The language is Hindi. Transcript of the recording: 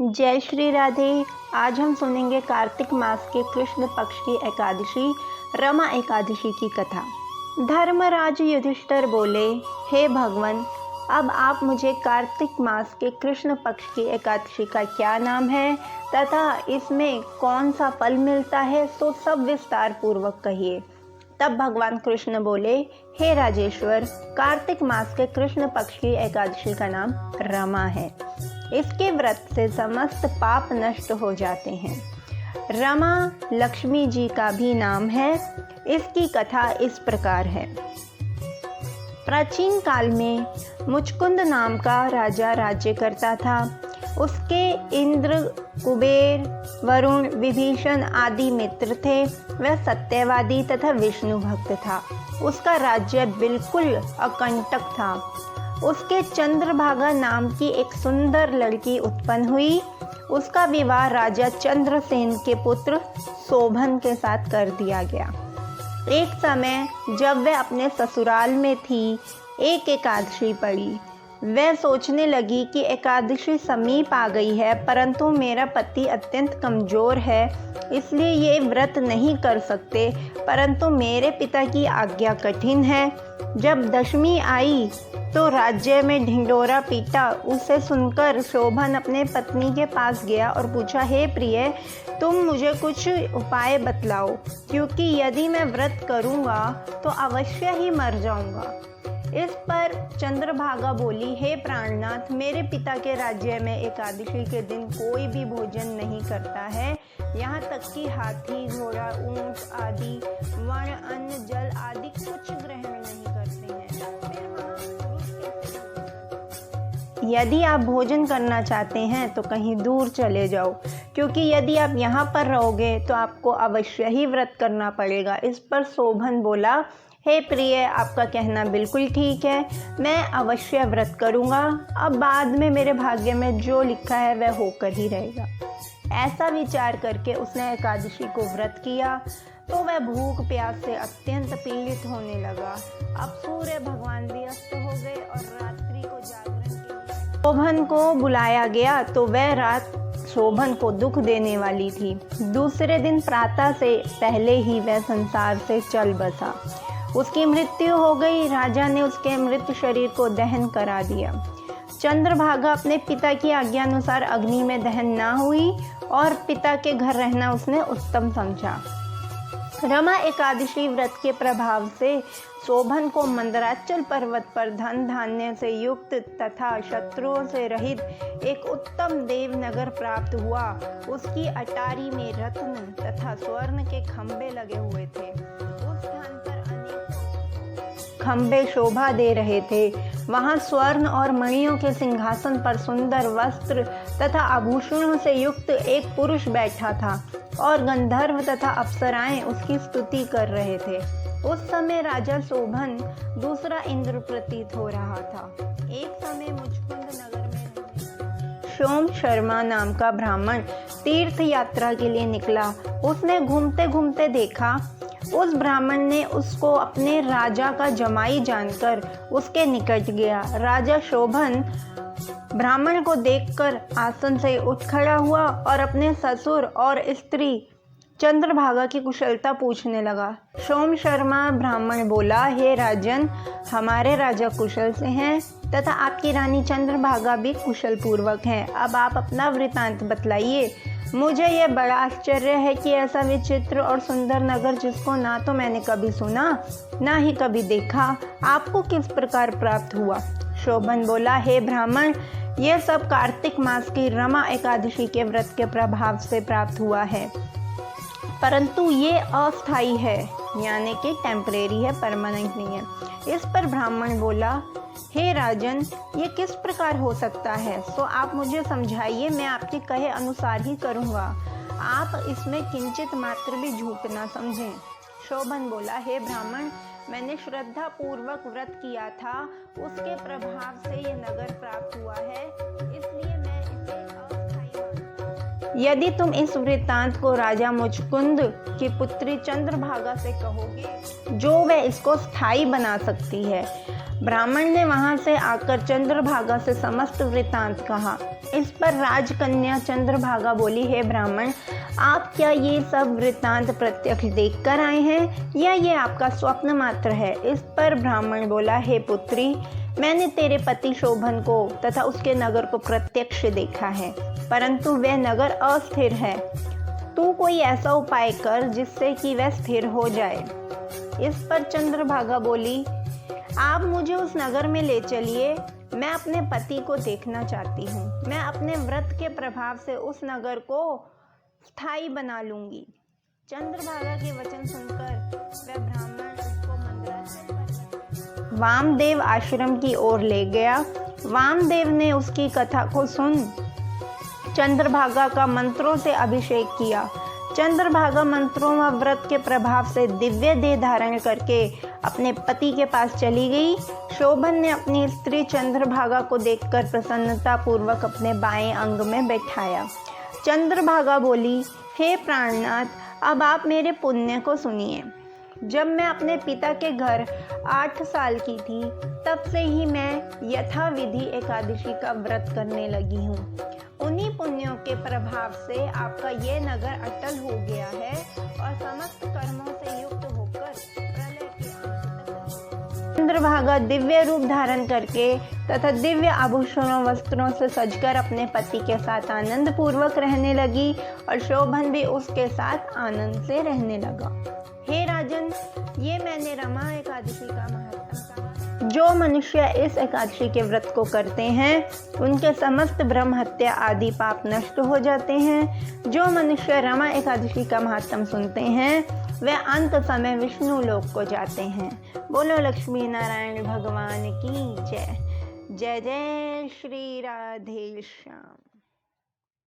जय श्री राधे। आज हम सुनेंगे कार्तिक मास के कृष्ण पक्ष की एकादशी रमा एकादशी की कथा। धर्मराज युधिष्ठिर बोले, हे भगवान, अब आप मुझे कार्तिक मास के कृष्ण पक्ष की एकादशी का क्या नाम है तथा इसमें कौन सा फल मिलता है, सो सब विस्तार पूर्वक कहिए। तब भगवान कृष्ण बोले, हे राजेश्वर, कार्तिक मास के कृष्ण पक्ष की एकादशी का नाम रमा है। इसके व्रत से समस्त पाप नष्ट हो जाते हैं। रमा लक्ष्मी जी का भी नाम है। इसकी कथा इस प्रकार है। प्राचीन काल में मुचकुंद नाम का राजा राज्य करता था। उसके इंद्र, कुबेर, वरुण, विभीषण आदि मित्र थे। वह सत्यवादी तथा विष्णु भक्त था। उसका राज्य बिल्कुल अकंटक था। उसके चंद्रभागा नाम की एक सुंदर लड़की उत्पन्न हुई। उसका विवाह राजा चंद्रसेन के पुत्र शोभन के साथ कर दिया गया। एक समय जब वह अपने ससुराल में थी, एक एकादशी पड़ी। वह सोचने लगी कि एकादशी समीप आ गई है, परंतु मेरा पति अत्यंत कमज़ोर है, इसलिए ये व्रत नहीं कर सकते, परंतु मेरे पिता की आज्ञा कठिन है। जब दशमी आई तो राज्य में ढिंढोरा पीटा। उसे सुनकर शोभन अपने पत्नी के पास गया और पूछा, हे प्रिय, तुम मुझे कुछ उपाय बतलाओ, क्योंकि यदि मैं व्रत करूँगा तो अवश्य ही मर जाऊँगा। इस पर चंद्रभागा बोली, हे प्राणनाथ, मेरे पिता के राज्य में एकादशी के दिन कोई भी भोजन नहीं करता है। यहाँ तक कि हाथी, घोड़ा, ऊंट आदि वर्ण, अन्न, जल आदि कुछ ग्रहण नहीं करते हैं। यदि आप भोजन करना चाहते हैं तो कहीं दूर चले जाओ, क्योंकि यदि आप यहाँ पर रहोगे तो आपको अवश्य ही व्रत करना पड़ेगा। इस पर शोभन बोला, हे प्रिय, आपका कहना बिल्कुल ठीक है, मैं अवश्य व्रत करूँगा। अब बाद में मेरे भाग्य में जो लिखा है वह होकर ही रहेगा। ऐसा विचार करके उसने एकादशी को व्रत किया तो वह भूख प्यास से अत्यंत पीड़ित होने लगा। अब सूर्य भगवान भी अस्त हो गए और रात्रि को जागरण के लिए शोभन को बुलाया गया तो वह रात शोभन को दुख देने वाली थी। दूसरे दिन प्रातः से पहले ही वह संसार से चल बसा। उसकी मृत्यु हो गई। राजा ने उसके मृत शरीर को दहन करा दिया। चंद्रभागा अपने पिता की आज्ञानुसार अग्नि में दहन ना हुई और पिता के घर रहना उसने उत्तम समझा। रमा एकादशी व्रत के प्रभाव से शोभन को मंदराचल पर्वत पर धन धान्य से युक्त तथा शत्रुओं से रहित एक उत्तम देवनगर प्राप्त हुआ। उसकी अटारी में रत्न तथा स्वर्ण के खंभे लगे हुए थे। उस स्थान पर अनेक खंभे शोभा दे रहे थे। वहाँ स्वर्ण और मणियों के सिंहासन पर सुंदर वस्त्र तथा आभूषणों से युक्त एक पुरुष बैठा था और गंधर्व तथा अप्सराएं उसकी स्तुति कर रहे थे। उस समय राजा शोभन दूसरा इंद्र प्रतीत हो रहा था। एक समय मुचकुंद नगर में सोम शर्मा नाम का ब्राह्मण तीर्थ यात्रा के लिए निकला। उसने घूमते घूमते देखा। उस ब्राह्मण ने उसको अपने राजा का जमाई जानकर उसके निकट गया। राजा शोभन ब्राह्मण को देखकर आसन से उठ खड़ा हुआ और अपने ससुर और स्त्री चंद्रभागा की कुशलता पूछने लगा। सोम शर्मा ब्राह्मण बोला, हे राजन, हमारे राजा कुशल से हैं तथा आपकी रानी चंद्रभागा भी कुशल पूर्वक हैं। अब आप अपना वृतांत बतलाइए। मुझे यह बड़ा आश्चर्य है कि ऐसा विचित्र और सुंदर नगर, जिसको ना तो मैंने कभी सुना ना ही कभी देखा, आपको किस प्रकार प्राप्त हुआ। शोभन बोला, हे ब्राह्मण, यह सब कार्तिक मास की रमा एकादशी के व्रत के प्रभाव से प्राप्त हुआ है, परंतु ये अस्थायी है, यानी कि टेम्परेरी है, परमानेंट नहीं है। इस पर ब्राह्मण बोला, हे राजन, ये किस प्रकार हो सकता है, सो आप मुझे समझाइए, मैं आपके कहे अनुसार ही करूँगा। आप इसमें किंचित मात्र भी झूठ ना समझें। शोभन बोला, हे ब्राह्मण, मैंने श्रद्धा पूर्वक व्रत किया था, उसके प्रभाव से ये नगर प्राप्त हुआ है, इसलिए मैं इसे अस्थायी मानता हूं। यदि तुम इस वृत्तांत को राजा मुचकुंद की पुत्री चंद्रभागा से कहोगे, जो वह इसको स्थायी बना सकती है, ब्राह्मण ने वहां से आकर चंद्रभागा से समस्त वृतांत कहा। इस पर राजकन्या चंद्रभागा बोली, हे ब्राह्मण, आप क्या ये सब वृतांत प्रत्यक्ष देखकर आए हैं या ये आपका स्वप्न मात्र है? इस पर ब्राह्मण बोला, हे पुत्री, मैंने तेरे पति शोभन को तथा उसके नगर को प्रत्यक्ष देखा है, परंतु वह नगर अस्थिर है। तू कोई ऐसा उपाय कर जिससे कि वह स्थिर हो जाए। इस पर चंद्रभागा बोली, आप मुझे उस नगर में ले चलिए, मैं अपने पति को देखना चाहती हूँ। मैं अपने व्रत के प्रभाव से उस नगर को स्थायी बना लूंगी। चंद्रभागा के वचन सुनकर वह ब्राह्मण उसको मंदराचल वामदेव आश्रम की ओर ले गया। वामदेव ने उसकी कथा को सुन चंद्रभागा का मंत्रों से अभिषेक किया। चंद्रभागा मंत्रों व व्रत के प्रभाव से दिव्य देह धारण करके अपने पति के पास चली गई। शोभन ने अपनी स्त्री चंद्रभागा को देखकर प्रसन्नता पूर्वक अपने बाएं अंग में बैठाया। चंद्रभागा बोली, हे प्राणनाथ, अब आप मेरे पुण्य को सुनिए। जब मैं अपने पिता के घर 8 साल की थी, तब से ही मैं यथाविधि एकादशी का व्रत करने लगी हूँ। उन्हीं पुण्यों के प्रभाव से आपका ये नगर अटल हो गया है और समस्त कर्मों से युक्त होकर प्रलय के अंत तक। चंद्रभागा दिव्य रूप धारण करके तथा दिव्य आभूषणों वस्त्रों से सजकर अपने पति के साथ आनंद पूर्वक रहने लगी और शोभन भी उसके साथ आनंद से रहने लगा। हे राजन, ये मैंने रमा एकादशी का महत्व कहा। जो मनुष्य इस एकादशी के व्रत को करते हैं उनके समस्त ब्रह्म हत्या आदि पाप नष्ट हो जाते हैं। जो मनुष्य रमा एकादशी का महत्व सुनते हैं वे अंत समय विष्णु लोक को जाते हैं। बोलो लक्ष्मी नारायण भगवान की जय। जय जय श्री राधे श्याम।